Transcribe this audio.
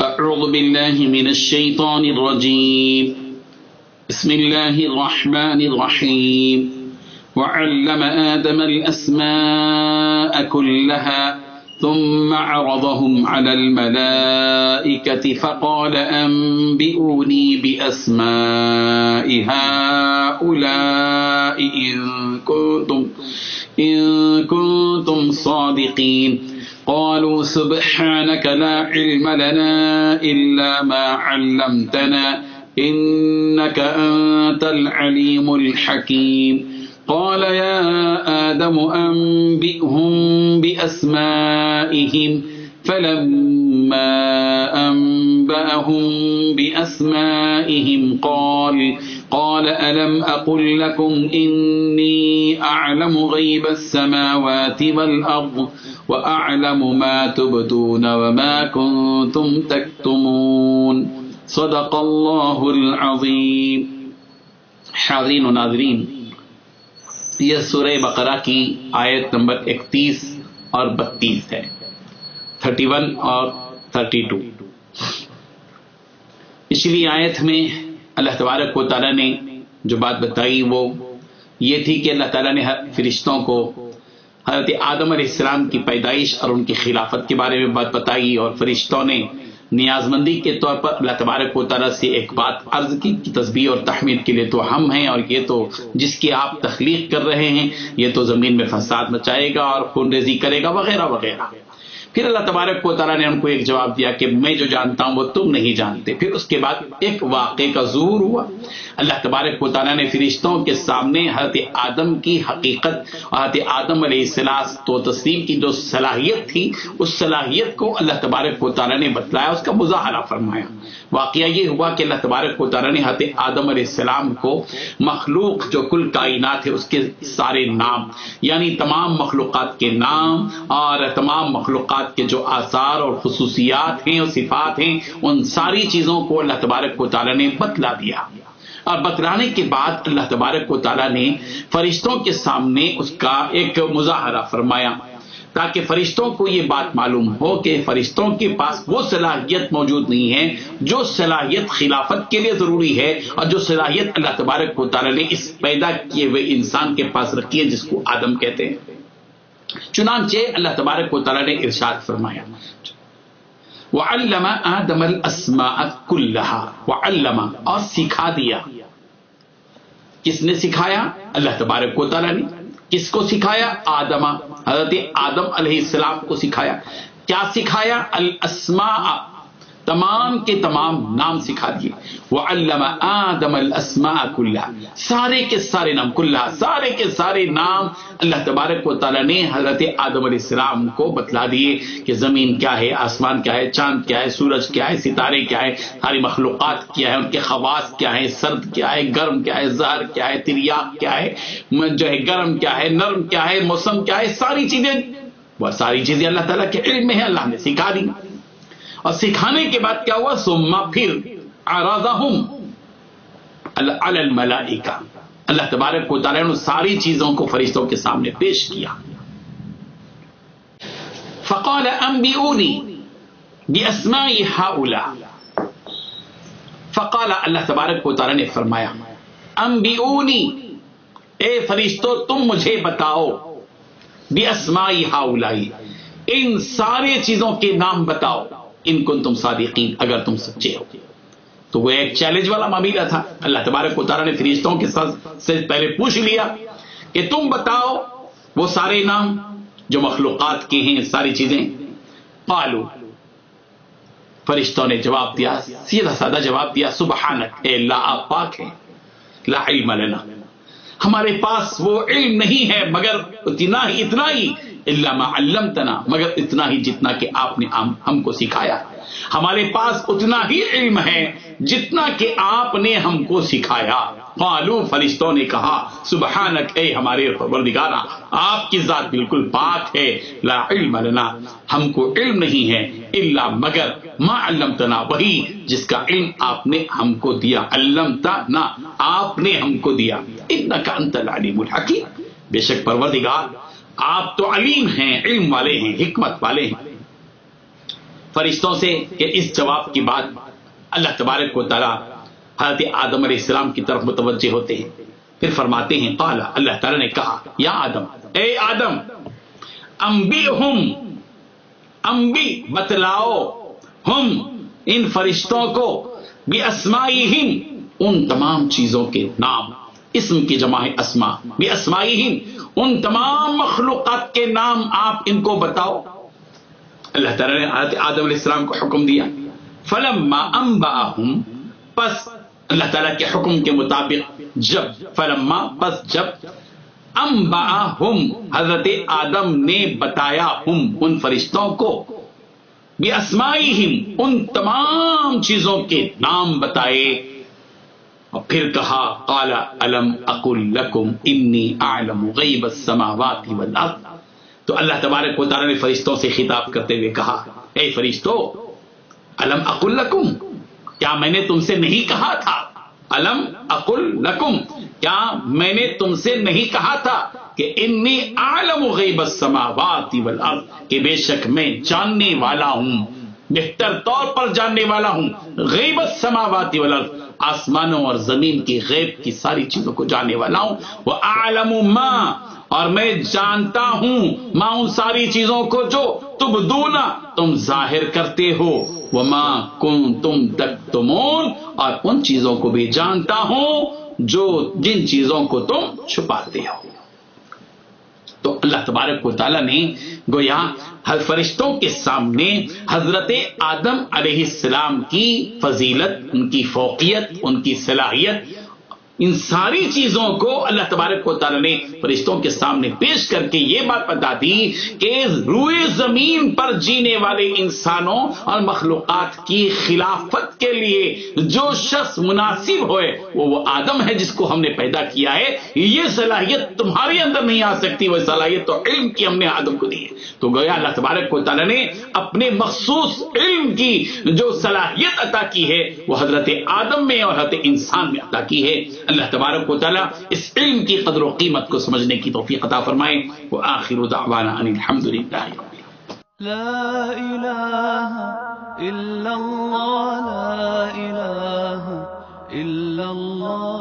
أعوذ بالله من الشيطان الرجيم بسم الله الرحمن الرحيم وعلم آدم الأسماء كلها ثم عرضهم على الملائكة فقال أنبئوني بأسماء هؤلاء إن كنتم صادقين قالوا سبحانك لا علم لنا إلا ما علمتنا إنك أنت العليم الحكيم قال يا آدم أنبئهم بأسمائهم فلما أنبأهم بأسمائهم قال ألم أقل لكم إني أعلم غيب السماوات والأرض وأعلم ما تبدون وما كنتم تكتمون صدق اللہ العظیم۔ حاضرین و ناظرین، یہ سورہ بقرہ کی آیت نمبر 31 اور 32 ہے، 31 اور 32۔ پچھلی آیت میں اللہ تبارک و تعالیٰ نے جو بات بتائی وہ یہ تھی کہ اللہ تعالیٰ نے فرشتوں کو حضرت آدم علیہ السلام کی پیدائش اور ان کی خلافت کے بارے میں بات بتائی، اور فرشتوں نے نیاز مندی کے طور پر اللہ تبارک و تعالیٰ سے ایک بات عرض کی کہ تسبیح اور تحمید کے لیے تو ہم ہیں، اور یہ تو جس کی آپ تخلیق کر رہے ہیں یہ تو زمین میں فساد مچائے گا اور خون ریزی کرے گا وغیرہ وغیرہ۔ پھر اللہ تبارک و تعالیٰ نے ان کو ایک جواب دیا کہ میں جو جانتا ہوں وہ تم نہیں جانتے۔ پھر اس کے بعد ایک واقعے کا ظہور ہوا۔ اللہ تبارک و تعالیٰ نے فرشتوں کے سامنے حضرت آدم کی حقیقت اور حضرت آدم علیہ السلام تو تسلیم کی جو صلاحیت تھی اس صلاحیت کو اللہ تبارک و تعالیٰ نے بتلایا، اس کا مظاہرہ فرمایا۔ واقعہ یہ ہوا کہ اللہ تبارک و تعالیٰ نے حضرت آدم علیہ السلام کو مخلوق جو کل کائنات ہے اس کے سارے نام، یعنی تمام مخلوقات کے نام اور تمام مخلوقات کے جو آثار اور خصوصیات ہیں اور صفات ہیں ان ساری چیزوں کو اللہ تبارک و تعالیٰ نے بتلا دیا۔ اور بتلانے کے بعد اللہ تبارک و تعالیٰ نے فرشتوں کے سامنے اس کا ایک مظاہرہ فرمایا تاکہ فرشتوں کو یہ بات معلوم ہو کہ فرشتوں کے پاس وہ صلاحیت موجود نہیں ہے جو صلاحیت خلافت کے لیے ضروری ہے اور جو صلاحیت اللہ تبارک و تعالیٰ نے اس پیدا کیے ہوئے انسان کے پاس رکھی ہے جس کو آدم کہتے ہیں۔ چنانچہ اللہ تبارک و تعالیٰ نے ارشاد فرمایا وَعَلَّمَ آدَمَ الْأَسْمَاءَ كُلَّهَا، وَعَلَّمَ، اور سکھا دیا۔ کس نے سکھایا؟ اللہ تبارک و تعالیٰ نے۔ کس کو سکھایا؟ آدم، حضرت آدم علیہ السلام کو سکھایا۔ کیا سکھایا؟ الاسماء، تمام کے تمام نام سکھا دیے۔ وعلم آدم الاسماء كلها، سارے کے سارے نام، كلها، سارے کے سارے نام اللہ تبارک و تعالیٰ نے حضرت آدم علیہ السلام کو بتلا دیے کہ زمین کیا ہے، آسمان کیا ہے، چاند کیا ہے، سورج کیا ہے، ستارے کیا ہے، ساری مخلوقات کیا ہے، ان کے خواص کیا ہے، سرد کیا ہے، گرم کیا ہے، زہر کیا ہے، تریاق کیا ہے، جو ہے گرم کیا ہے، نرم کیا ہے، موسم کیا ہے، ساری چیزیں، وہ ساری چیزیں اللہ تعالیٰ کے علم میں ہے، اللہ نے سکھا دی۔ اور سکھانے کے بعد کیا ہوا؟ ثم، پھر عرضہم علی الملائکہ، اللہ تبارک و تعالیٰ نے ساری چیزوں کو فرشتوں کے سامنے پیش کیا۔ فقال انبئونی باسماء ہؤلاء، فقال، اللہ تبارک و تعالیٰ نے فرمایا انبئونی، اے فرشتوں تم مجھے بتاؤ، باسماء ہؤلاء، ان سارے چیزوں کے نام بتاؤ، ان کنتم صادقین، اگر تم سچے ہو۔ تو وہ ایک چیلنج والا معاملہ تھا۔ اللہ تبارک و تعالیٰ نے فرشتوں کے سے پہلے پوچھ لیا کہ تم بتاؤ وہ سارے نام جو مخلوقات کے ہیں، ساری چیزیں۔ قالوا، فرشتوں نے جواب دیا، سیدھا سادہ جواب دیا، سبحانک، اے اللہ آپ پاک ہیں، لا علم لنا، ہمارے پاس وہ علم نہیں ہے مگر اتنا ہی الا ما علمتنا، مگر اتنا ہی جتنا کہ آپ نے ہم کو سکھایا۔ ہمارے پاس اتنا ہی علم ہے جتنا کہ آپ نے ہم کو سکھایا۔ قالوا، فرشتوں نے کہا، سبحانک، اے ہمارے پروردگارا آپ کی ذات بالکل پاک ہے، لا علم لنا، ہم کو علم نہیں ہے، الا مگر ما علمتنا، وہی جس کا علم آپ نے ہم کو دیا، علمتنا، آپ نے ہم کو دیا، انک انت العلیم الحکیم، بے شک پروردگار آپ تو علیم ہیں، علم والے ہیں، حکمت والے ہیں۔ فرشتوں سے کہ اس جواب کے بعد اللہ تبارک و تعالیٰ حضرت آدم علیہ السلام کی طرف متوجہ ہوتے ہیں. پھر فرماتے ہیں قال، اللہ تعالیٰ نے کہا یا آدم، اے آدم، انبی بتلاؤ ہم ان فرشتوں کو باسمائہم ان تمام چیزوں کے نام، اسم کی جمع ہے اسماء، باسمائہم ان تمام مخلوقات کے نام آپ ان کو بتاؤ. اللہ تعالیٰ نے حضرت آدم علیہ السلام کو حکم دیا. فلما انبأہم، پس اللہ تعالیٰ کے حکم کے مطابق جب انبأہم حضرت آدم نے بتایا ان فرشتوں کو باسمائہم ان تمام چیزوں کے نام بتائے، اور پھر کہا قال الم اقل لکم انی اعلم غیب السماوات والارض. تو اللہ تبارک و تعالیٰ نے فرشتوں سے خطاب کرتے ہوئے کہا اے فرشتو، الم اقل لکم، کیا میں نے تم سے نہیں کہا تھا؟ الم اقل لکم، کیا میں نے تم سے نہیں کہا تھا کہ انی اعلم غیب السماوات والارض، کہ بے شک میں جاننے والا ہوں، بہتر طور پر جاننے والا ہوں، غیب السماوات والارض، آسمانوں اور زمین کی غیب کی ساری چیزوں کو جاننے والا ہوں. وَأَعْلَمُ مَا، اور میں جانتا ہوں، ما ان ساری چیزوں کو جو تبدون تم ظاہر کرتے ہو، وما کنتم تکتمون، اور ان چیزوں کو بھی جانتا ہوں جن چیزوں کو تم چھپاتے ہو. تو اللہ تبارک و تعالیٰ نے گویا فرشتوں کے سامنے حضرت آدم علیہ السلام کی فضیلت، ان کی فوقیت، ان کی صلاحیت، ان ساری چیزوں کو اللہ تبارک و تعالیٰ نے فرشتوں کے سامنے پیش کر کے یہ بات بتا دی کہ روئے زمین پر جینے والے انسانوں اور مخلوقات کی خلافت کے لیے جو شخص مناسب ہوئے وہ آدم ہے جس کو ہم نے پیدا کیا ہے. یہ صلاحیت تمہارے اندر نہیں آ سکتی، وہ صلاحیت تو علم کی ہم نے آدم کو دی ہے. تو گویا اللہ تبارک و تعالیٰ نے اپنے مخصوص علم کی جو صلاحیت عطا کی ہے وہ حضرت آدم میں اور حضرت انسان میں عطا کی ہے. اللہ تبارک و تعالیٰ اس علم کی قدر و قیمت کو سمجھنے کی توفیق عطا فرمائے. وآخر دعوانا ان الحمدللہ لا الہ الا اللہ، لا الہ الا اللہ.